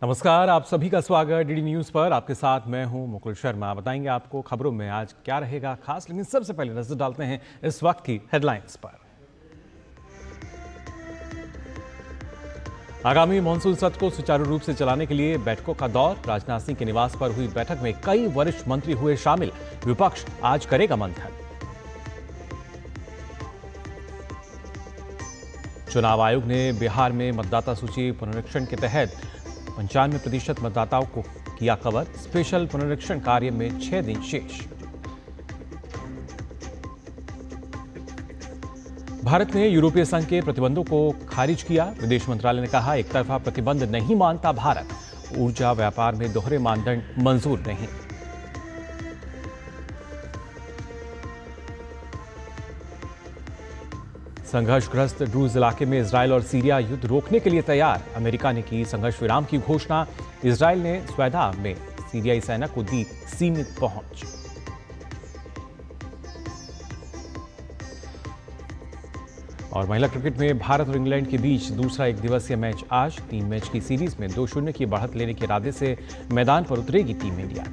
नमस्कार, आप सभी का स्वागत डीडी न्यूज पर। आपके साथ मैं हूं मुकुल शर्मा। बताएंगे आपको खबरों में आज क्या रहेगा खास, लेकिन सबसे पहले नजर डालते हैं इस वक्त की हेडलाइंस पर। आगामी मानसून सत्र को सुचारू रूप से चलाने के लिए बैठकों का दौर। राजनाथ सिंह के निवास पर हुई बैठक में कई वरिष्ठ मंत्री हुए शामिल। विपक्ष आज करेगा मंथन। चुनाव आयोग ने बिहार में मतदाता सूची पुनरीक्षण के तहत 95% मतदाताओं को किया कवर। स्पेशल पुनरीक्षण कार्य में 6 दिन शेष। भारत ने यूरोपीय संघ के प्रतिबंधों को खारिज किया। विदेश मंत्रालय ने कहा, एक तरफा प्रतिबंध नहीं मानता भारत। ऊर्जा व्यापार में दोहरे मानदंड मंजूर नहीं। संघर्षग्रस्त ड्रूज इलाके में इजरायल और सीरिया युद्ध रोकने के लिए तैयार। अमेरिका ने की संघर्ष विराम की घोषणा। इजरायल ने स्वेदा में सीरियाई सेना को दी सीमित पहुंच। और महिला क्रिकेट में भारत और इंग्लैंड के बीच दूसरा एक दिवसीय मैच आज। 3 मैच की सीरीज में 2-0 की बढ़त लेने के इरादे से मैदान पर उतरेगी टीम इंडिया।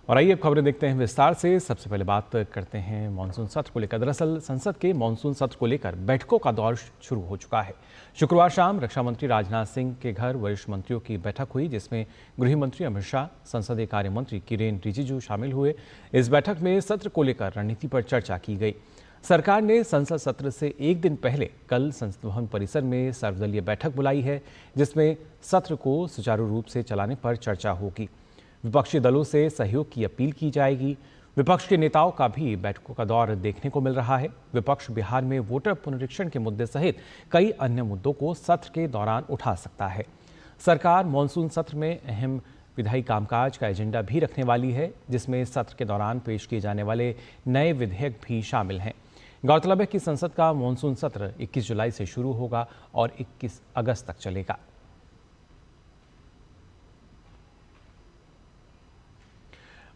और आइए अब खबरें देखते हैं विस्तार से। सबसे पहले बात करते हैं मानसून सत्र को लेकर। दरअसल संसद के मानसून सत्र को लेकर बैठकों का दौर शुरू हो चुका है। शुक्रवार शाम रक्षा मंत्री राजनाथ सिंह के घर वरिष्ठ मंत्रियों की बैठक हुई, जिसमें गृह मंत्री अमित शाह, संसदीय कार्य मंत्री किरेन रिजिजू शामिल हुए। इस बैठक में सत्र को लेकर रणनीति पर चर्चा की गई। सरकार ने संसद सत्र से एक दिन पहले कल संसद भवन परिसर में सर्वदलीय बैठक बुलाई है, जिसमें सत्र को सुचारू रूप से चलाने पर चर्चा होगी। विपक्षी दलों से सहयोग की अपील की जाएगी। विपक्ष के नेताओं का भी बैठकों का दौर देखने को मिल रहा है। विपक्ष बिहार में वोटर पुनरीक्षण के मुद्दे सहित कई अन्य मुद्दों को सत्र के दौरान उठा सकता है। सरकार मानसून सत्र में अहम विधायी कामकाज का एजेंडा भी रखने वाली है, जिसमें सत्र के दौरान पेश किए जाने वाले नए विधेयक भी शामिल हैं। गौरतलब है कि संसद का मानसून सत्र 21 जुलाई से शुरू होगा और 21 अगस्त तक चलेगा।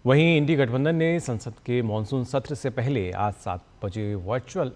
वहीं इंडी गठबंधन ने संसद के मानसून सत्र से पहले आज 7 बजे वर्चुअल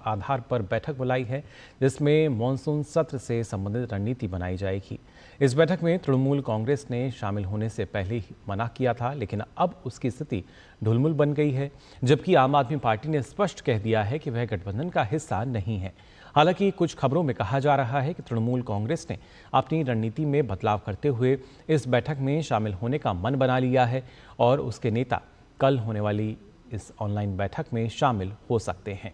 आधार पर बैठक बुलाई है, जिसमें मानसून सत्र से संबंधित रणनीति बनाई जाएगी। इस बैठक में तृणमूल कांग्रेस ने शामिल होने से पहले ही मना किया था, लेकिन अब उसकी स्थिति ढुलमुल बन गई है, जबकि आम आदमी पार्टी ने स्पष्ट कह दिया है कि वह गठबंधन का हिस्सा नहीं है। हालांकि कुछ खबरों में कहा जा रहा है कि तृणमूल कांग्रेस ने अपनी रणनीति में बदलाव करते हुए इस बैठक में शामिल होने का मन बना लिया है और उसके नेता कल होने वाली इस ऑनलाइन बैठक में शामिल हो सकते हैं।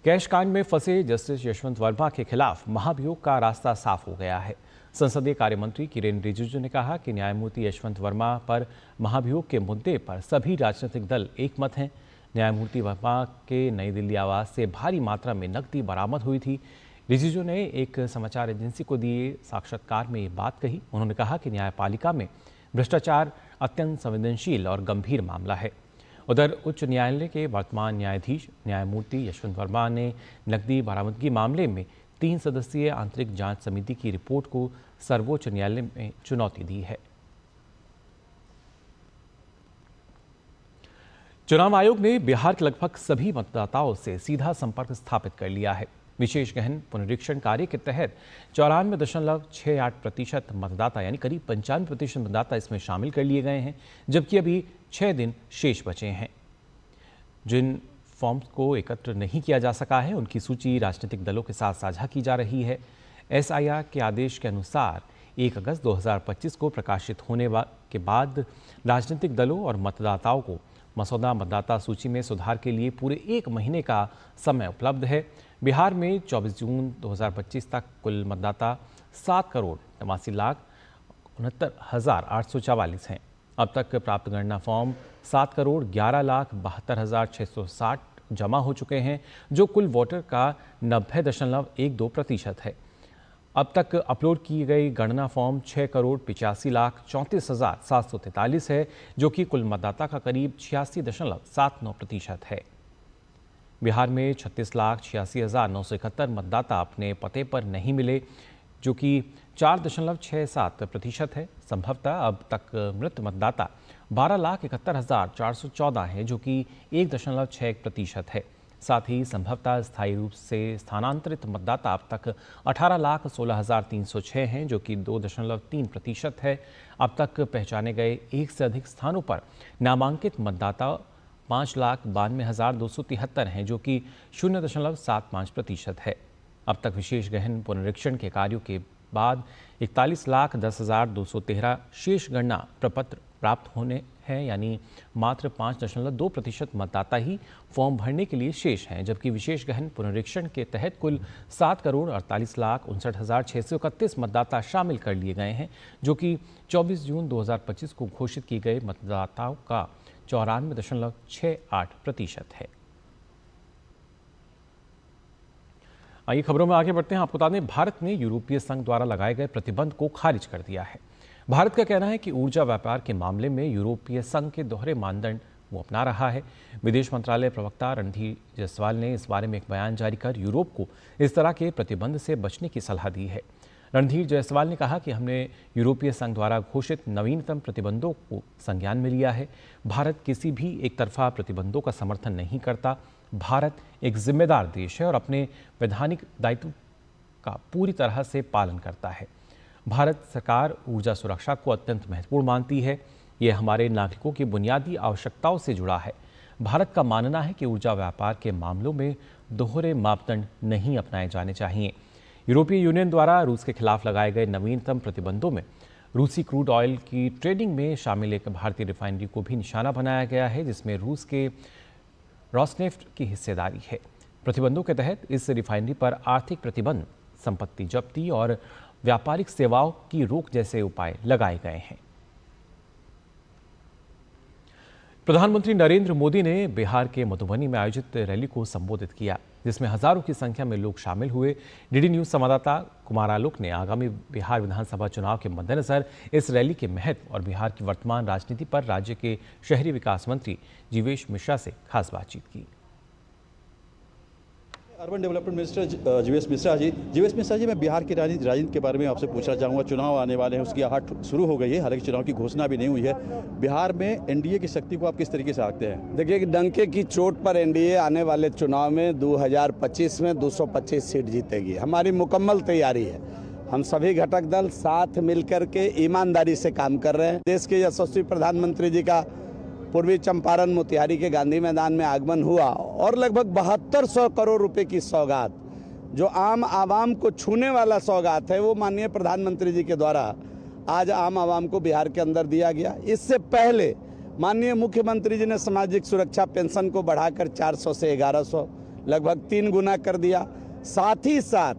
कैश कांड में फंसे जस्टिस यशवंत वर्मा के खिलाफ महाभियोग का रास्ता साफ हो गया है। संसदीय कार्य मंत्री किरेन रिजिजू ने कहा कि न्यायमूर्ति यशवंत वर्मा पर महाभियोग के मुद्दे पर सभी राजनीतिक दल एकमत हैं। न्यायमूर्ति वर्मा के नई दिल्ली आवास से भारी मात्रा में नकदी बरामद हुई थी। रिजिजू ने एक समाचार एजेंसी को दिए साक्षात्कार में ये बात कही। उन्होंने कहा कि न्यायपालिका में भ्रष्टाचार अत्यंत संवेदनशील और गंभीर मामला है। उधर उच्च न्यायालय के वर्तमान न्यायाधीश न्यायमूर्ति यशवंत वर्मा ने नकदी बरामदगी मामले में 3 सदस्यीय आंतरिक जांच समिति की रिपोर्ट को सर्वोच्च न्यायालय में चुनौती दी है। चुनाव आयोग ने बिहार के लगभग सभी मतदाताओं से सीधा संपर्क स्थापित कर लिया है। विशेष गहन पुनरीक्षण कार्य के तहत 94.68% मतदाता यानी करीब 95% मतदाता इसमें शामिल कर लिए गए हैं, जबकि अभी 6 दिन शेष बचे हैं। जिन फॉर्म्स को एकत्र नहीं किया जा सका है, उनकी सूची राजनीतिक दलों के साथ साझा की जा रही है। SIR के आदेश के अनुसार 1 अगस्त 2025 को प्रकाशित होने के बाद राजनीतिक दलों और मतदाताओं को मसौदा मतदाता सूची में सुधार के लिए पूरे 1 महीने का समय उपलब्ध है। बिहार में 24 जून 2025 तक कुल मतदाता 7,69,69,844 हैं। अब तक प्राप्त गणना फॉर्म 7,11,72,660 जमा हो चुके हैं, जो कुल वोटर का 90.12% है। अब तक अपलोड की गई गणना फॉर्म 6,85,34,34,743 है, जो कि कुल मतदाता का करीब 86.79% है। बिहार में 36,86,971 मतदाता अपने पते पर नहीं मिले, जो कि 4.67% है। संभवतः अब तक मृत मतदाता 12,71,414 हैं, जो कि 1.61% है। साथ ही संभवतः स्थायी रूप से स्थानांतरित मतदाता अब तक 18,16,306 हैं, जो कि 2.3% है। अब तक पहचाने गए 1 से अधिक स्थानों पर नामांकित मतदाता 5,92,273 हैं, जो कि 0.75% है। अब तक विशेष गहन पुनरीक्षण के कार्यों के बाद 41,10,213 शेष गणना प्रपत्र प्राप्त होने हैं, यानी मात्र 5.2% मतदाता ही फॉर्म भरने के लिए शेष हैं, जबकि विशेष गहन पुनरीक्षण के तहत कुल 7,48,59,631 मतदाता शामिल कर लिए गए हैं, जो कि 24 जून 2025 को घोषित की गए मतदाताओं का 94.68% है। आइए खबरों में आगे बढ़ते हैं। आपको बता दें, भारत ने यूरोपीय संघ द्वारा लगाए गए प्रतिबंध को खारिज कर दिया है। भारत का कहना है कि ऊर्जा व्यापार के मामले में यूरोपीय संघ के दोहरे मानदंड वो अपना रहा है। विदेश मंत्रालय प्रवक्ता रणधीर जायसवाल ने इस बारे में एक बयान जारी कर यूरोप को इस तरह के प्रतिबंध से बचने की सलाह दी है। रणधीर जायसवाल ने कहा कि हमने यूरोपीय संघ द्वारा घोषित नवीनतम प्रतिबंधों को संज्ञान में लिया है। भारत किसी भी एक तरफा प्रतिबंधों का समर्थन नहीं करता। भारत एक जिम्मेदार देश है और अपने वैधानिक दायित्व का पूरी तरह से पालन करता है। भारत सरकार ऊर्जा सुरक्षा को अत्यंत महत्वपूर्ण मानती है। यह हमारे नागरिकों की बुनियादी आवश्यकताओं से जुड़ा है। भारत का मानना है कि ऊर्जा व्यापार के मामलों में दोहरे मापदंड नहीं अपनाए जाने चाहिए। यूरोपीय यूनियन द्वारा रूस के खिलाफ लगाए गए नवीनतम प्रतिबंधों में रूसी क्रूड ऑयल की ट्रेडिंग में शामिल एक भारतीय रिफाइनरी को भी निशाना बनाया गया है, जिसमें रूस के रोसनेफ्ट की हिस्सेदारी है। प्रतिबंधों के तहत इस रिफाइनरी पर आर्थिक प्रतिबंध, संपत्ति जब्ती और व्यापारिक सेवाओं की रोक जैसे उपाय लगाए गए हैं। प्रधानमंत्री नरेंद्र मोदी ने बिहार के मधुबनी में आयोजित रैली को संबोधित किया, जिसमें हजारों की संख्या में लोग शामिल हुए। डीडी न्यूज संवाददाता कुमार आलोक ने आगामी बिहार विधानसभा चुनाव के मद्देनजर इस रैली के महत्व और बिहार की वर्तमान राजनीति पर राज्य के शहरी विकास मंत्री जीवेश मिश्रा से खास बातचीत की। Urban development minister Jivesh Mishra ji, मैं बिहार की राजनीति के बारे में आपसे पूछना चाहूँगा। चुनाव आने वाले हैं, उसकी आहट शुरू हो गई है, हालांकि चुनाव की घोषणा भी नहीं हुई है। बिहार में एनडीए की शक्ति को आप किस तरीके से आंकते हैं? देखिए, डंके की चोट पर एनडीए आने वाले चुनाव में 2025 में 225 सीट जीतेगी। हमारी मुकम्मल तैयारी है। हम सभी घटक दल साथ मिलकर के ईमानदारी से काम कर रहे हैं। देश के यशस्वी प्रधानमंत्री जी का पूर्वी चंपारण मोतिहारी के गांधी मैदान में आगमन हुआ और लगभग 7200 करोड़ रुपए की सौगात, जो आम आवाम को छूने वाला सौगात है, वो माननीय प्रधानमंत्री जी के द्वारा आज आम आवाम को बिहार के अंदर दिया गया। इससे पहले माननीय मुख्यमंत्री जी ने सामाजिक सुरक्षा पेंशन को बढ़ाकर 400 से 1100 लगभग 3 गुना कर दिया। साथ ही साथ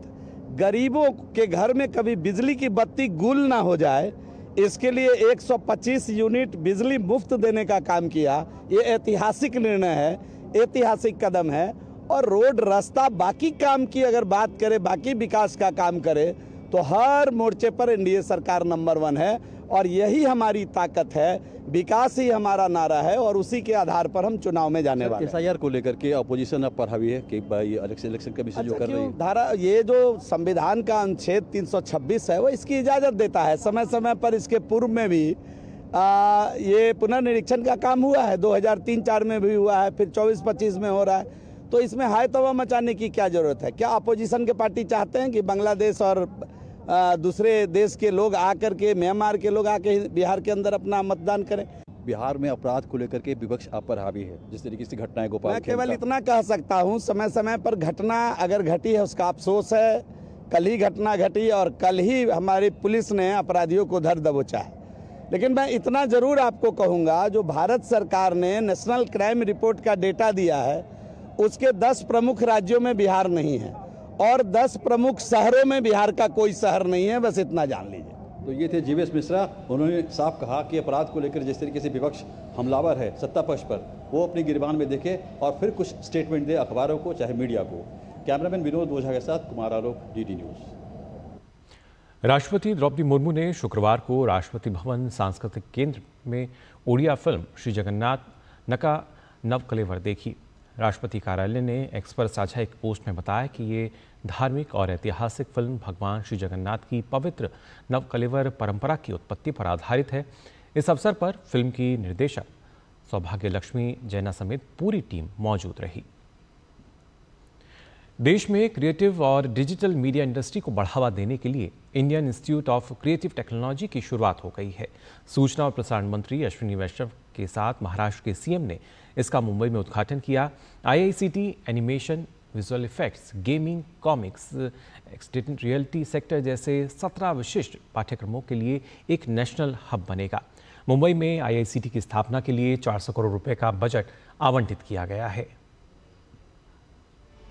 गरीबों के घर में कभी बिजली की बत्ती गुल ना हो जाए, इसके लिए 125 यूनिट बिजली मुफ्त देने का काम किया। ये ऐतिहासिक निर्णय है, ऐतिहासिक कदम है। और रोड, रास्ता, बाकी काम की अगर बात करें, बाकी विकास का काम करें, तो हर मोर्चे पर एनडीए सरकार नंबर 1 है और यही हमारी ताकत है। विकास ही हमारा नारा है और उसी के आधार पर हम चुनाव में जाने वाले हैं। एसआईआर को लेकर के अपोजिशन अब पर हावी है कि भाई इलेक्शन कमीशन जो कर रही है। धारा, ये जो संविधान का अनुच्छेद 326 है, वो इसकी इजाजत देता है। समय समय पर इसके पूर्व में भी ये पुनर्निरीक्षण का काम हुआ है। 2003-4 में भी हुआ है, फिर 24-25 में हो रहा है। तो इसमें हाय तौबा मचाने की क्या जरूरत है? क्या अपोजिशन के पार्टी चाहते हैं कि बांग्लादेश और दूसरे देश के लोग आकर के, म्यांमार के लोग आके बिहार के अंदर अपना मतदान करें? बिहार में अपराध को लेकर के विपक्ष आप पर हावी है, जिस तरीके से घटनाएं गोपाल, मैं केवल इतना कह सकता हूं, समय समय पर घटना अगर घटी है उसका अफसोस है। कल ही घटना घटी और कल ही हमारी पुलिस ने अपराधियों को धर दबोचा है। लेकिन मैं इतना जरूर आपको कहूंगा, जो भारत सरकार ने नेशनल क्राइम रिपोर्ट का डेटा दिया है, उसके 10 प्रमुख राज्यों में बिहार नहीं है और 10 प्रमुख शहरों में बिहार का कोई शहर नहीं है। बस इतना जान लीजिए। तो ये थे जीवेश मिश्रा। उन्होंने साफ कहा कि अपराध को लेकर जिस तरीके से विपक्ष हमलावर है सत्ता पक्ष पर, वो अपनी गिरबान में देखे और फिर कुछ स्टेटमेंट दे अखबारों को, चाहे मीडिया को। कैमरामैन विनोद ओझा के साथ कुमार आलोक, डीडी न्यूज। राष्ट्रपति द्रौपदी मुर्मू ने शुक्रवार को राष्ट्रपति भवन सांस्कृतिक केंद्र में ओडिया फिल्म श्री जगन्नाथ नका नवकलेवर देखी। राष्ट्रपति कार्यालय ने एक्स पर साझा एक पोस्ट में बताया कि ये धार्मिक और ऐतिहासिक फिल्म भगवान श्री जगन्नाथ की पवित्र नवकलेवर परंपरा की उत्पत्ति पर आधारित है। इस अवसर पर फिल्म की निर्देशक सौभाग्य लक्ष्मी जैना समेत पूरी टीम मौजूद रही। देश में क्रिएटिव और डिजिटल मीडिया इंडस्ट्री को बढ़ावा देने के लिए Indian institute of creative technology की शुरुआत हो गई है। सूचना और प्रसारण मंत्री अश्विनी वैष्णव के साथ महाराष्ट्र के सीएम ने इसका मुंबई में उद्घाटन किया। IICT animation, visual effects, gaming, comics, extended reality sector जैसे 17 विशिष्ट पाठ्यक्रमों के लिए एक नेशनल हब बनेगा। मुंबई में IICT की स्थापना के लिए 400 करोड़ रुपए का बजट आवंटित किया गया है।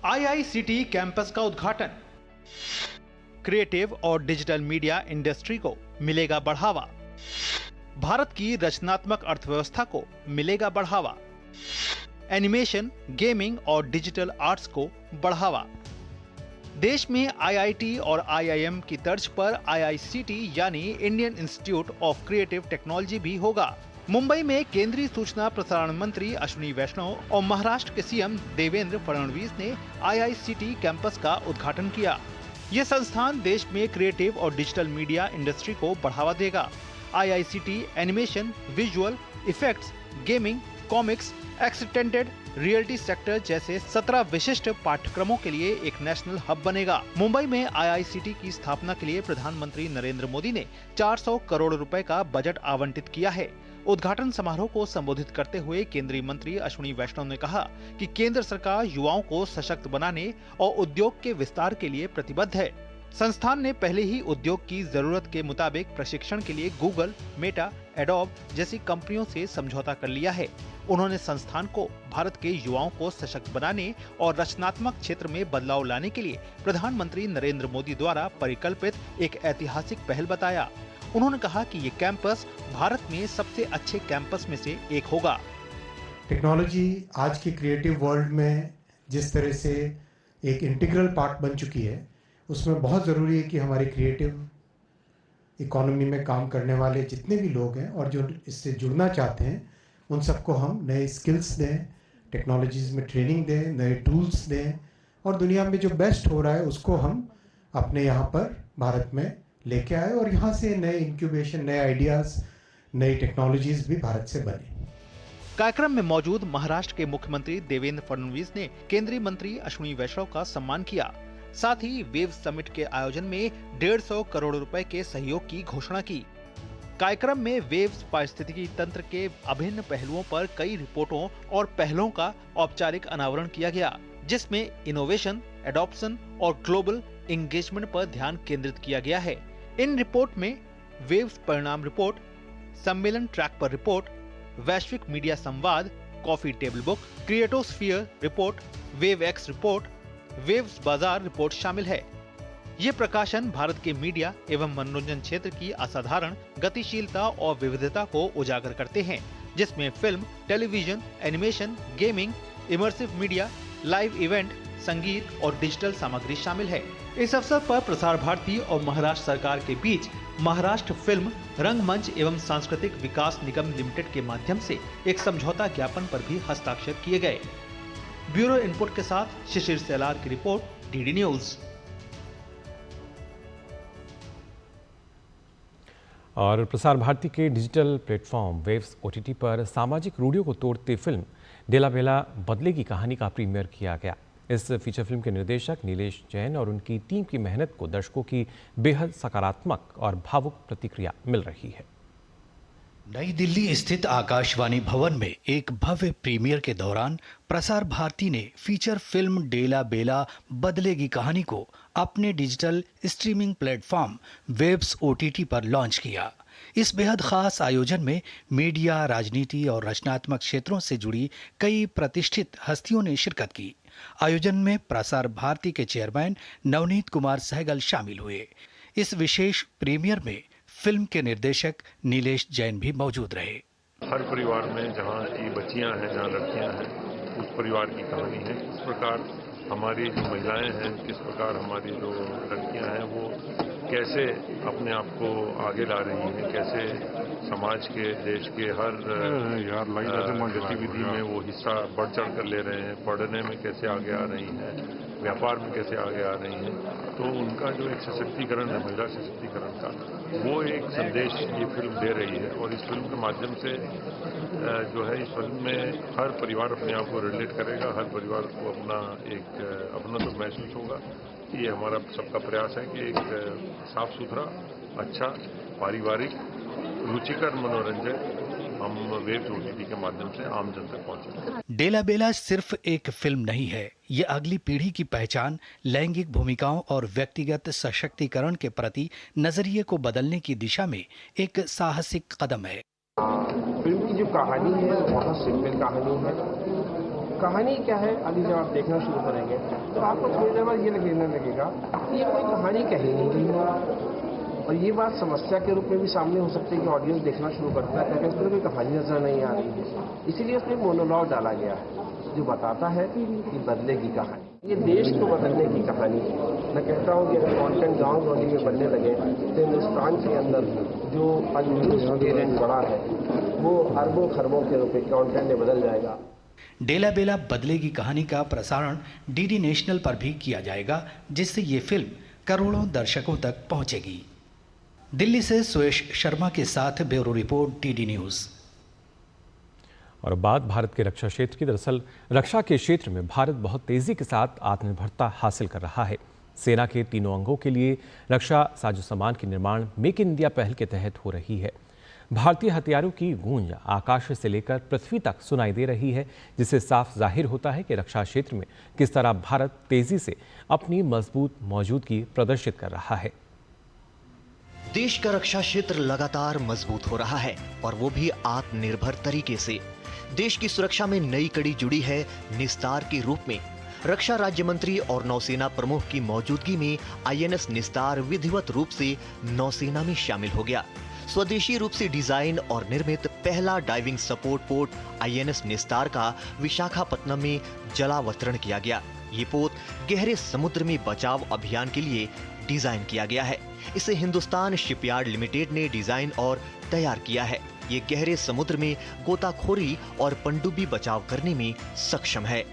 IICT कैंपस का उद्घाटन, क्रिएटिव और डिजिटल मीडिया इंडस्ट्री को मिलेगा बढ़ावा, भारत की रचनात्मक अर्थव्यवस्था को मिलेगा बढ़ावा, एनिमेशन, गेमिंग और डिजिटल आर्ट्स को बढ़ावा। देश में IIT और IIM की तर्ज पर IICT यानी Indian institute of creative technology भी होगा। मुंबई में केंद्रीय सूचना प्रसारण मंत्री अश्विनी वैष्णव और महाराष्ट्र के सीएम देवेंद्र फडणवीस ने IICT कैंपस का उद्घाटन किया। यह संस्थान देश में क्रिएटिव और डिजिटल मीडिया इंडस्ट्री को बढ़ावा देगा। IICT animation, visual effects, gaming, comics, extended reality sector जैसे 17 विशिष्ट पाठ्यक्रमों के लिए एक नेशनल हब बनेगा। मुंबई में IICT की स्थापना के लिए प्रधानमंत्री नरेंद्र मोदी ने 400 करोड़ रुपए का बजट आवंटित किया है। उद्घाटन समारोह को संबोधित करते हुए केंद्रीय मंत्री अश्विनी वैष्णव ने कहा कि केंद्र सरकार युवाओं को सशक्त बनाने और उद्योग के विस्तार के लिए प्रतिबद्ध है। संस्थान ने पहले ही उद्योग की जरूरत के मुताबिक प्रशिक्षण के लिए गूगल, मेटा, एडोब जैसी कंपनियों से समझौता कर लिया है। उन्होंने संस्थान को भारत के युवाओं को सशक्त बनाने और रचनात्मक क्षेत्र में बदलाव लाने के लिए प्रधानमंत्री नरेंद्र मोदी द्वारा परिकल्पित एक ऐतिहासिक पहल बताया। उन्होंने कहा कि ये कैंपस भारत में सबसे अच्छे कैंपस में से एक होगा। टेक्नोलॉजी आज के क्रिएटिव वर्ल्ड में जिस तरह से एक इंटीग्रल पार्ट बन चुकी है, उसमें बहुत ज़रूरी है कि हमारे क्रिएटिव इकोनॉमी में काम करने वाले जितने भी लोग हैं और जो इससे जुड़ना चाहते हैं, उन सबको हम नए स्किल्स दें, टेक्नोलॉजीज़ में ट्रेनिंग दें, नए टूल्स दें और दुनिया में जो बेस्ट हो रहा है उसको हम अपने यहाँ पर भारत में लेके आए और यहाँ से नए इंक्यूबेशन, नए आइडियाज़, नई टेक्नोलॉजीज़ भी भारत से बने। कार्यक्रम में मौजूद महाराष्ट्र के मुख्यमंत्री देवेंद्र फडणवीस ने केंद्रीय मंत्री अश्विनी वैष्णव का सम्मान किया। साथ ही वेव समिट के आयोजन में 150 करोड़ रुपए के सहयोग की घोषणा की। कार्यक्रम में वेव्स पारिस्थितिकी तंत्र के अभिन्न पहलुओं पर कई रिपोर्टों और पहलों का औपचारिक अनावरण किया गया, जिसमें इनोवेशन, एडॉप्शन और ग्लोबल एंगेजमेंट पर ध्यान केंद्रित किया गया है। इन रिपोर्ट में वेव्स परिणाम रिपोर्ट, सम्मेलन ट्रैक पर रिपोर्ट, वैश्विक मीडिया संवाद, coffee table book, creatosphere report, wave X report, वेव्स बाजार रिपोर्ट शामिल है। ये प्रकाशन भारत के मीडिया एवं मनोरंजन क्षेत्र की असाधारण गतिशीलता और विविधता को उजागर करते हैं, जिसमें film, television, animation, gaming, immersive media, live event, संगीत और डिजिटल सामग्री शामिल है। इस अवसर पर प्रसार भारती और महाराष्ट्र सरकार के बीच महाराष्ट्र फिल्म, रंगमंच एवं सांस्कृतिक विकास निगम लिमिटेड के माध्यम से एक समझौता ज्ञापन पर भी हस्ताक्षर किए गए। ब्यूरो इनपुट के साथ शिशिर सेलार की रिपोर्ट, DD न्यूज। और प्रसार भारती के डिजिटल प्लेटफॉर्म वेव्स OTT पर सामाजिक रूढ़ियों को तोड़ती फिल्म डेला बेला बदलेगी कहानी का प्रीमियर किया गया। इस फीचर फिल्म के निर्देशक नीलेश जैन और उनकी टीम की मेहनत को दर्शकों की बेहद सकारात्मक और भावुक प्रतिक्रिया मिल रही है। नई दिल्ली स्थित आकाशवाणी भवन में एक भव्य प्रीमियर के दौरान प्रसार भारती ने फीचर फिल्म डेला बेला बदलेगी कहानी को अपने digital streaming platform waves OTT पर लॉन्च किया। इस बेहद खास आयोजन में मीडिया, राजनीति और रचनात्मक क्षेत्रों से जुड़ी कई प्रतिष्ठित हस्तियों ने शिरकत की। आयोजन में प्रसार भारती के चेयरमैन नवनीत कुमार सहगल शामिल हुए। इस विशेष प्रीमियर में फिल्म के निर्देशक नीलेश जैन भी मौजूद रहे। हर परिवार में जहाँ की बच्चियाँ हैं, जहाँ लड़कियाँ हैं, उस परिवार की कहानी है। किस प्रकार हमारी जो महिलाएं हैं, किस प्रकार हमारी जो लड़कियाँ हैं, वो कैसे अपने आप को आगे ला रही हैं, कैसे समाज के, देश के हर गतिविधि में वो हिस्सा बढ़ चढ़ कर ले रहे हैं, पढ़ने में कैसे आगे आ रही हैं, व्यापार में कैसे आगे आ रही हैं। तो उनका जो एक सशक्तिकरण है, महिला सशक्तिकरण का, वो एक संदेश ये फिल्म दे रही है। और इस फिल्म के माध्यम से जो है, इस फिल्म में हर परिवार अपने आप को रिलेट करेगा, हर परिवार को अपना एक अपनात्व महसूस होगा। ये हमारा सबका प्रयास है कि एक साफ सुथरा, अच्छा, पारिवारिक, रुचिकर मनोरंजन हम वेब ओटीटी के माध्यम से आम जन तक पहुंचे। डेला बेला सिर्फ एक फिल्म नहीं है, ये अगली पीढ़ी की पहचान, लैंगिक भूमिकाओं और व्यक्तिगत सशक्तिकरण के प्रति नजरिए को बदलने की दिशा में एक साहसिक कदम है। फिल्म की जो कहानी है बहुत सिंपल कहानी है। कहानी क्या है, अभी जब आप देखना शुरू करेंगे तो आपको थोड़ी देर बाद ये लगने लगेगा कि ये कोई कहानी कही नहीं गई है। और ये बात समस्या के रूप में भी सामने हो सकती है कि ऑडियंस देखना शुरू करता है क्योंकि उसमें कोई कहानी नजर नहीं आ रही है। इसीलिए उसमें मोनोलॉग डाला गया है जो बताता है कि बदलेगी कहानी, ये देश को बदलने की कहानी है। मैं कहता हूँ कि अगर कॉन्टेंट गाँव गौली में बनने लगे तो हिंदुस्तान के अंदर जो अनयूज्ड टैलेंट बड़ा है वो अरबों खरबों के रुपए कॉन्टेंट में बदल जाएगा। डेला बेला बदलेगी कहानी का प्रसारण डीडी नेशनल पर भी किया जाएगा, जिससे ये फिल्म करोड़ों दर्शकों तक पहुंचेगी। दिल्ली से सुयश शर्मा के साथ ब्यूरो रिपोर्ट, डीडी न्यूज। और बात भारत के रक्षा क्षेत्र की। दरअसल रक्षा के क्षेत्र में भारत बहुत तेजी के साथ आत्मनिर्भरता हासिल कर रहा है। सेना के तीनों अंगों के लिए रक्षा साजो सामान के निर्माण मेक इन इंडिया पहल के तहत हो रही है। भारतीय हथियारों की गूंज आकाश से लेकर पृथ्वी तक सुनाई दे रही है, जिससे साफ जाहिर होता है कि रक्षा क्षेत्र में किस तरह भारत तेजी से अपनी मजबूत मौजूदगी प्रदर्शित कर रहा है। देश का रक्षा क्षेत्र लगातार मजबूत हो रहा है और वो भी आत्मनिर्भर तरीके से। देश की सुरक्षा में नई कड़ी जुड़ी है निस्तार के रूप में। रक्षा राज्य मंत्री और नौसेना प्रमुख की मौजूदगी में आईएनएस निस्तार विधिवत रूप से नौसेना में शामिल हो गया। स्वदेशी रूप से डिजाइन और निर्मित पहला डाइविंग सपोर्ट पोत आईएनएस निस्तार का विशाखापत्तनम में जलावतरण किया गया। ये पोत गहरे समुद्र में बचाव अभियान के लिए डिजाइन किया गया है। इसे हिंदुस्तान शिपयार्ड लिमिटेड ने डिजाइन और तैयार किया है। ये गहरे समुद्र में गोताखोरी और पनडुब्बी बचाव करने में सक्षम है।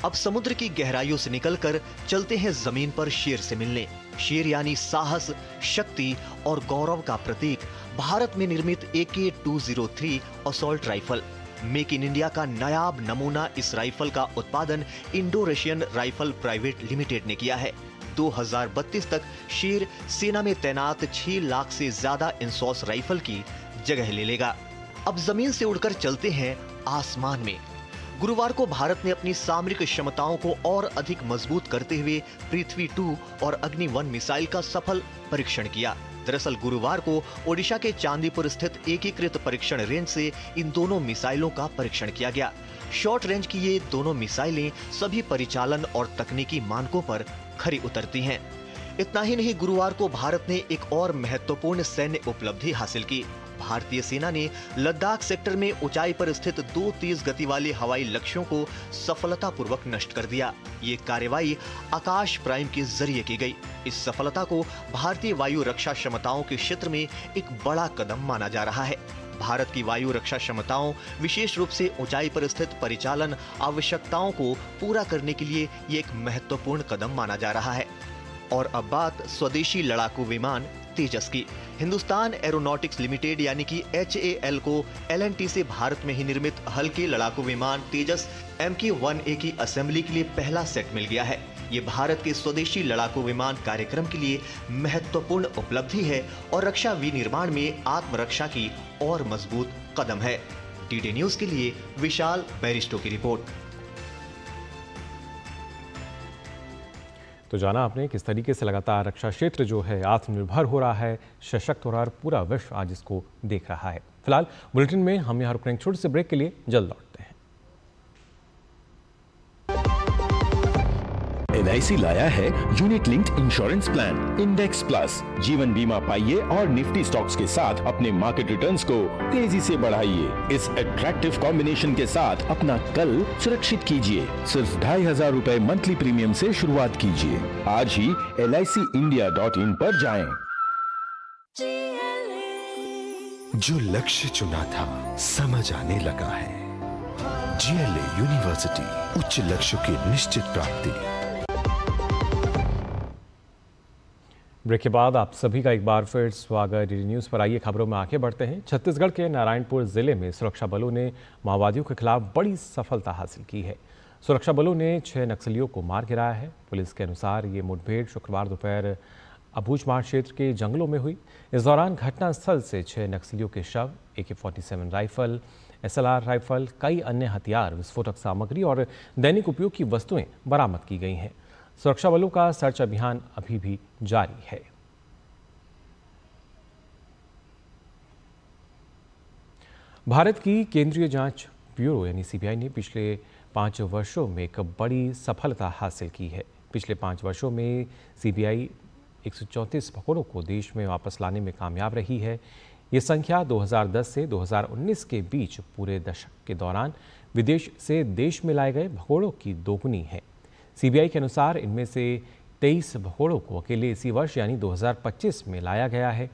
अब समुद्र की गहराइयों से निकलकर चलते हैं जमीन पर शेर से मिलने। शेर यानी साहस, शक्ति और गौरव का प्रतीक भारत में निर्मित AK-203 assault rifle. Make in India का नायाब नमूना इस राइफल का उत्पादन Indo Russian rifle private limited ने किया है। 2032 तक शेर सेना में तैनात 6 लाख से ज्यादा इंसॉस राइफल की जगह ले लेगा। अब जमीन से उड़कर चलते हैं आसमान में। गुरुवार को भारत ने अपनी सामरिक क्षमताओं को और अधिक मजबूत करते हुए पृथ्वी 2 और अग्नि 1 मिसाइल का सफल परीक्षण किया। दरअसल गुरुवार को ओडिशा के चांदीपुर स्थित एकीकृत परीक्षण रेंज से इन दोनों मिसाइलों का परीक्षण किया गया। शॉर्ट रेंज की ये दोनों मिसाइलें सभी परिचालन और तकनीकी मानकों पर खरी उतरती हैं। इतना ही नहीं, गुरुवार को भारत ने एक और महत्वपूर्ण सैन्य उपलब्धि हासिल की। भारतीय सेना ने लद्दाख सेक्टर में ऊंचाई पर स्थित 2 तेज गति वाले हवाई लक्ष्यों को सफलतापूर्वक नष्ट कर दिया। ये कार्रवाई आकाश प्राइम के जरिए की गई। इस सफलता को भारतीय वायु रक्षा क्षमताओं के क्षेत्र में एक बड़ा कदम माना जा रहा है। भारत की वायु रक्षा क्षमताओं, विशेष रूप से ऊंचाई पर स्थित परिचालन आवश्यकताओं को पूरा करने के लिए ये एक महत्वपूर्ण कदम माना जा रहा है। और अब बात स्वदेशी लड़ाकू विमान तेजस की। हिंदुस्तान एरोनॉटिक्स लिमिटेड यानी कि HAL को L&T से भारत में ही निर्मित हल्के लड़ाकू विमान तेजस MK-1A की असेंबली के लिए पहला सेट मिल गया है। ये भारत के स्वदेशी लड़ाकू विमान कार्यक्रम के लिए महत्वपूर्ण उपलब्धि है और रक्षा विनिर्माण में आत्मरक्षा की और मजबूत कदम है। डीडी न्यूज के लिए विशाल बैरिस्टो की रिपोर्ट। तो जाना आपने किस तरीके से लगातार रक्षा क्षेत्र जो है आत्मनिर्भर हो रहा है, सशक्त हो रहा है, पूरा विश्व आज इसको देख रहा है। फिलहाल बुलेटिन में हम यहाँ रुकने छोटे से ब्रेक के लिए जल्द लौटते हैं। LIC लाया है unit linked insurance plan index plus. जीवन बीमा पाइए और निफ्टी स्टॉक्स के साथ अपने मार्केट रिटर्न्स को तेजी से बढ़ाइए। इस अट्रैक्टिव कॉम्बिनेशन के साथ अपना कल सुरक्षित कीजिए। सिर्फ 2,500 रुपए मंथली प्रीमियम से शुरुआत कीजिए। आज ही LICindia.in पर जाएं। जो लक्ष्य चुना था समझ आने लगा है। GLA यूनिवर्सिटी, उच्च लक्ष्य की निश्चित प्राप्ति। ब्रेक के बाद आप सभी का एक बार फिर स्वागत। डीडी न्यूज़ पर आइए खबरों में आगे बढ़ते हैं। छत्तीसगढ़ के नारायणपुर जिले में सुरक्षा बलों ने माओवादियों के खिलाफ बड़ी सफलता हासिल की है। सुरक्षा बलों ने 6 नक्सलियों को मार गिराया है। पुलिस के अनुसार ये मुठभेड़ शुक्रवार दोपहर अबूझमाड़ क्षेत्र के जंगलों में हुई। इस दौरान घटनास्थल से 6 नक्सलियों के शव, AK-47 राइफल, SLR राइफल, कई अन्य हथियार, विस्फोटक सामग्री और दैनिक उपयोग की वस्तुएं बरामद की गई हैं। सुरक्षा बलों का सर्च अभियान अभी भी जारी है। भारत की केंद्रीय जांच ब्यूरो यानी CBI ने पिछले 5 वर्षों में एक बड़ी सफलता हासिल की है। पिछले 5 वर्षों में CBI 134 भगोड़ों को देश में वापस लाने में कामयाब रही है। ये संख्या 2010 से 2019 के बीच पूरे दशक के दौरान विदेश से देश में लाए गए भगोड़ों की दोगुनी है। CBI के अनुसार इनमें से 23 भगोड़ों को अकेले इसी वर्ष यानी 2025 में लाया गया है।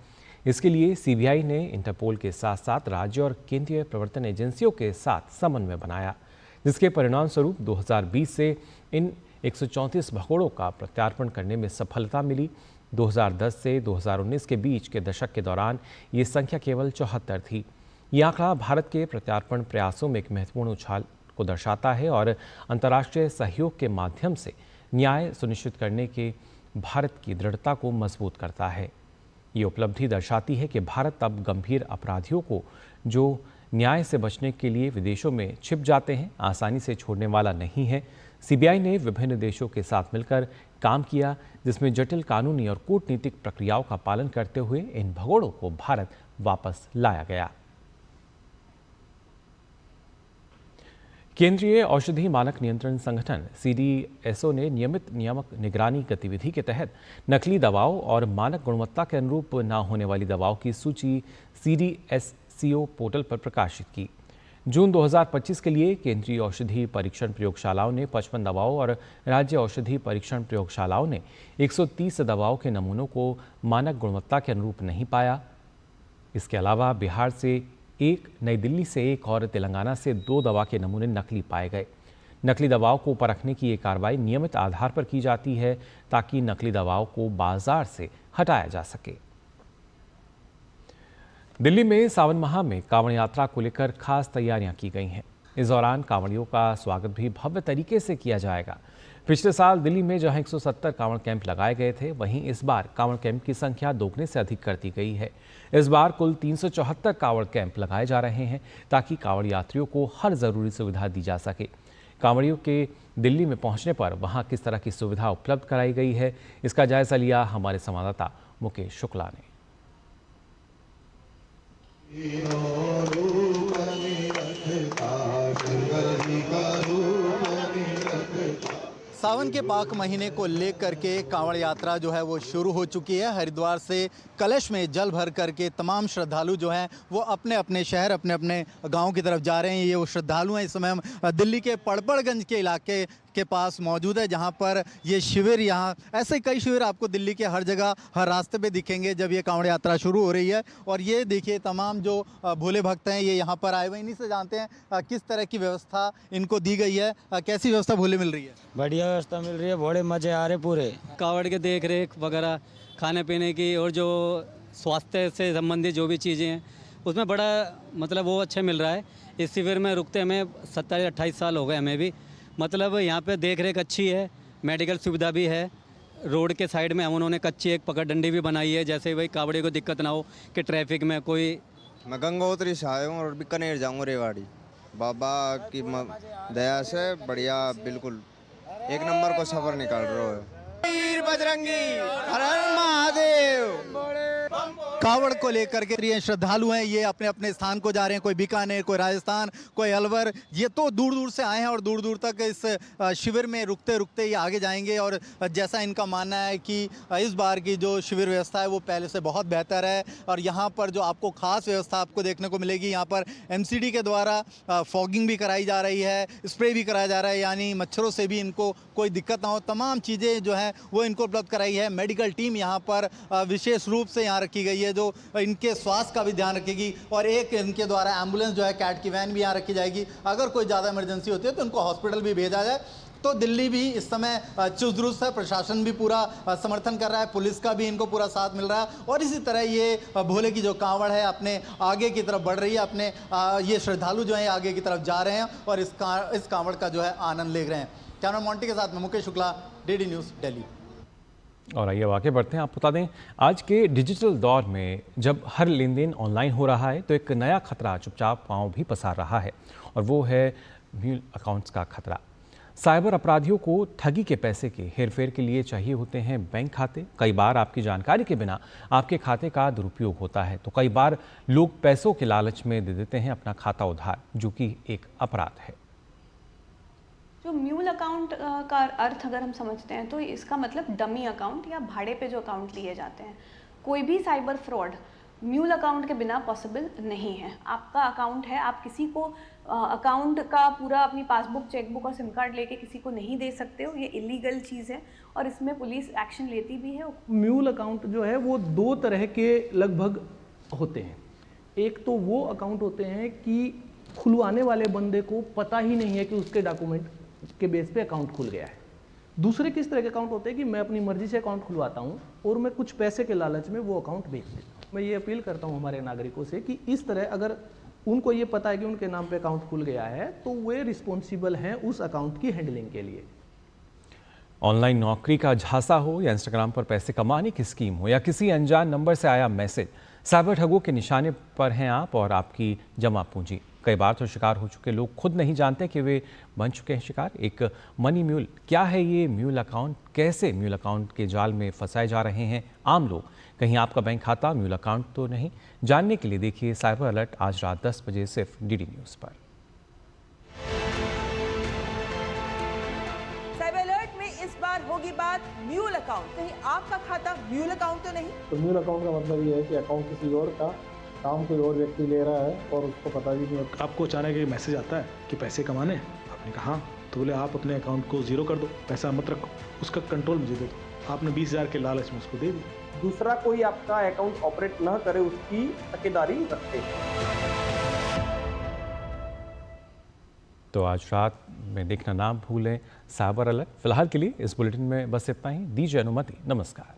इसके लिए CBI ने इंटरपोल के साथ साथ राज्य और केंद्रीय प्रवर्तन एजेंसियों के साथ समन्वय बनाया, जिसके परिणाम स्वरूप 2020 से इन 134 भगोड़ों का प्रत्यार्पण करने में सफलता मिली। 2010 से 2019 के बीच के दशक के दौरान ये संख्या केवल 74 थी। ये आंकड़ा भारत के प्रत्यार्पण प्रयासों में एक महत्वपूर्ण उछाल को दर्शाता है और अंतर्राष्ट्रीय सहयोग के माध्यम से न्याय सुनिश्चित करने के भारत की दृढ़ता को मजबूत करता है। ये उपलब्धि दर्शाती है कि भारत अब गंभीर अपराधियों को जो न्याय से बचने के लिए विदेशों में छिप जाते हैं, आसानी से छोड़ने वाला नहीं है। CBI ने विभिन्न देशों के साथ मिलकर काम किया, जिसमें जटिल कानूनी और कूटनीतिक प्रक्रियाओं का पालन करते हुए इन भगोड़ों को भारत वापस लाया गया। केंद्रीय औषधि मानक नियंत्रण संगठन CDSO ने नियमित नियामक निगरानी गतिविधि के तहत नकली दवाओं और मानक गुणवत्ता के अनुरूप न होने वाली दवाओं की सूची CDSCO पोर्टल पर प्रकाशित की। जून 2025 के लिए केंद्रीय औषधि परीक्षण प्रयोगशालाओं ने 55 दवाओं और राज्य औषधि परीक्षण प्रयोगशालाओं ने 130 दवाओं के नमूनों को मानक गुणवत्ता के अनुरूप नहीं पाया। इसके अलावा बिहार से 1, नई दिल्ली से 1 और तेलंगाना से 2 दवा के नमूने नकली पाए गए। नकली दवाओं को परखने की ये कार्रवाई नियमित आधार पर की जाती है ताकि नकली दवाओं को बाजार से हटाया जा सके। दिल्ली में सावन माह में कांवड़ यात्रा को लेकर खास तैयारियां की गई हैं। इस दौरान कांवड़ियों का स्वागत भी भव्य तरीके से किया जाएगा। पिछले साल दिल्ली में जहां 170 कांवड़ कैंप लगाए गए थे, वहीं इस बार कांवड़ कैंप की संख्या दोगुने से अधिक कर दी गई है। इस बार कुल 374 कांवड़ कैंप लगाए जा रहे हैं ताकि कांवड़ यात्रियों को हर जरूरी सुविधा दी जा सके। कांवड़ियों के दिल्ली में पहुंचने पर वहां किस तरह की सुविधा उपलब्ध कराई गई है, इसका जायजा लिया हमारे संवाददाता मुकेश शुक्ला ने। सावन के पाक महीने को लेकर के कांवड़ यात्रा जो है वो शुरू हो चुकी है। हरिद्वार से कलश में जल भर करके तमाम श्रद्धालु जो हैं वो अपने अपने शहर, अपने अपने गांव की तरफ जा रहे हैं। ये वो श्रद्धालु हैं। इस समय हम दिल्ली के पड़पड़गंज के इलाके के पास मौजूद है, जहां पर ये शिविर, यहाँ ऐसे कई शिविर आपको दिल्ली के हर जगह, हर रास्ते पे दिखेंगे जब ये कांवड़ यात्रा शुरू हो रही है। और ये देखिए तमाम जो भोले भक्त हैं ये यहाँ पर आए हुए। इन्हीं से जानते हैं किस तरह की व्यवस्था इनको दी गई है, कैसी व्यवस्था भोले मिल रही है। बढ़िया व्यवस्था मिल रही है, बड़े मजे आ रहे पूरे। कांवड़ के देख रेख वगैरह, खाने पीने की और जो स्वास्थ्य से संबंधित जो भी चीज़ें हैं उसमें बड़ा मतलब वो अच्छा मिल रहा है। इस शिविर में रुकते हमें 27-28 साल हो गए हमें भी। मतलब यहाँ पे देख रेख अच्छी है, मेडिकल सुविधा भी है। रोड के साइड में हम उन्होंने कच्ची एक पकड़डंडी भी बनाई है, जैसे भाई कावड़े को दिक्कत ना हो कि ट्रैफिक में कोई। मैं गंगोत्री से आया हूँ और बीकानेर जाऊँगा रेवाड़ी। बाबा की दया से बढ़िया, बिल्कुल एक नंबर को सफर निकाल रहे हो। बजरंगी हर हर महादेव। कावड़ को लेकर के श्रद्धालु हैं, ये अपने अपने स्थान को जा रहे हैं। कोई बीकानेर, कोई राजस्थान, कोई अलवर, ये तो दूर दूर से आए हैं और दूर दूर तक इस शिविर में रुकते रुकते ये आगे जाएंगे। और जैसा इनका मानना है कि इस बार की जो शिविर व्यवस्था है वो पहले से बहुत बेहतर है। और यहाँ पर जो आपको खास व्यवस्था आपको देखने को मिलेगी, यहाँ पर MCD के द्वारा फॉगिंग भी कराई जा रही है, स्प्रे भी कराया जा रहा है, यानी मच्छरों से भी इनको कोई दिक्कत ना हो। तमाम चीज़ें जो हैं वो इनको उपलब्ध कराई है। मेडिकल टीम यहाँ पर विशेष रूप से यहाँ रखी गई है जो इनके स्वास्थ्य का भी ध्यान रखेगी। और एक इनके द्वारा एम्बुलेंस जो है, कैट की वैन भी यहाँ रखी जाएगी। अगर कोई ज़्यादा इमरजेंसी होती है तो उनको हॉस्पिटल भी भेजा जाए। तो दिल्ली भी इस समय चुस्त दुरुस्त है, प्रशासन भी पूरा समर्थन कर रहा है, पुलिस का भी इनको पूरा साथ मिल रहा है और इसी तरह ये भोले की जो कांवड़ है अपने आगे की तरफ बढ़ रही है, अपने ये श्रद्धालु जो है आगे की तरफ जा रहे हैं और इस कांवड़ का जो है आनंद ले रहे हैं। कैमरा मॉन्टी के साथ में मुकेश शुक्ला, डीडी न्यूज़, दिल्ली। और आइए आगे बढ़ते हैं। आप बता दें, आज के डिजिटल दौर में जब हर लेन देन ऑनलाइन हो रहा है तो एक नया खतरा चुपचाप पांव भी पसार रहा है और वो है म्यूल अकाउंट्स का खतरा। साइबर अपराधियों को ठगी के पैसे के हेरफेर के लिए चाहिए होते हैं बैंक खाते। कई बार आपकी जानकारी के बिना आपके खाते का दुरुपयोग होता है, तो कई बार लोग पैसों के लालच में दे देते हैं अपना खाता उधार, जो कि एक अपराध है। जो म्यूल अकाउंट का अर्थ अगर हम समझते हैं तो इसका मतलब डमी अकाउंट या भाड़े पे जो अकाउंट लिए जाते हैं। कोई भी साइबर फ्रॉड म्यूल अकाउंट के बिना पॉसिबल नहीं है। आपका अकाउंट है, आप किसी को अकाउंट का पूरा अपनी पासबुक, चेकबुक और सिम कार्ड लेके किसी को नहीं दे सकते हो। ये इलीगल चीज़ है और इसमें पुलिस एक्शन लेती भी है। म्यूल अकाउंट जो है वो दो तरह के लगभग होते हैं। एक तो वो अकाउंट होते हैं कि खुलवाने वाले बंदे को पता ही नहीं है कि उसके डॉक्यूमेंट के बेस पे अकाउंट खुल गया है। दूसरे किस तरह के अकाउंट होते हैं कि मैं अपनी मर्जी से अकाउंट खुलवाता हूं और मैं कुछ पैसे के लालच में वो अकाउंट बेच देता हूं। मैं ये अपील करता हूं हमारे नागरिकों से कि इस तरह अगर उनको ये पता है कि उनके नाम पे अकाउंट खुल गया है तो वे रिस्पॉन्सिबल हैं उस अकाउंट की हैंडलिंग के लिए। ऑनलाइन नौकरी का झांसा हो या इंस्टाग्राम पर पैसे कमाने की स्कीम हो या किसी अनजान नंबर से आया मैसेज, साइबर ठगों के निशाने पर हैं आप और आपकी जमा पूंजी। कई बार तो शिकार हो चुके लोग खुद नहीं जानते कि वे बन चुके हैं शिकार। एक मनी म्यूल, क्या है ये म्यूल अकाउंट, कैसे म्यूल अकाउंट के जाल में फंसाए जा रहे हैं आम लोग, कहीं आपका बैंक खाता म्यूल अकाउंट तो नहीं? जानने के लिए देखिए साइबर अलर्ट आज रात 10 बजे सिर्फ डीडी न्यूज़ पर। साइबर अलर्ट में इस बार होगी बात म्यूल अकाउंट। कहीं आपका खाता म्यूल अकाउंट तो नहीं? तो म्यूल अकाउंट का मतलब ये है कि अकाउंट किसी और का काम कोई और व्यक्ति ले रहा है और उसको पता भी नहीं होता। आपको अचानक एक मैसेज आता है कि पैसे कमाने, आपने कहा हाँ, तो बोले आप अपने अकाउंट को जीरो कर दो, पैसा मत रखो, उसका कंट्रोल मुझे दे दो। आपने 20,000 के लालच में उसको दे दिया। दूसरा कोई आपका अकाउंट ऑपरेट न करे उसकी तकेदारी रखते हैं। तो आज रात में देखना ना भूलें साइबर अलर्ट। फिलहाल के लिए इस बुलेटिन में बस इतना ही। दीजिए अनुमति। नमस्कार।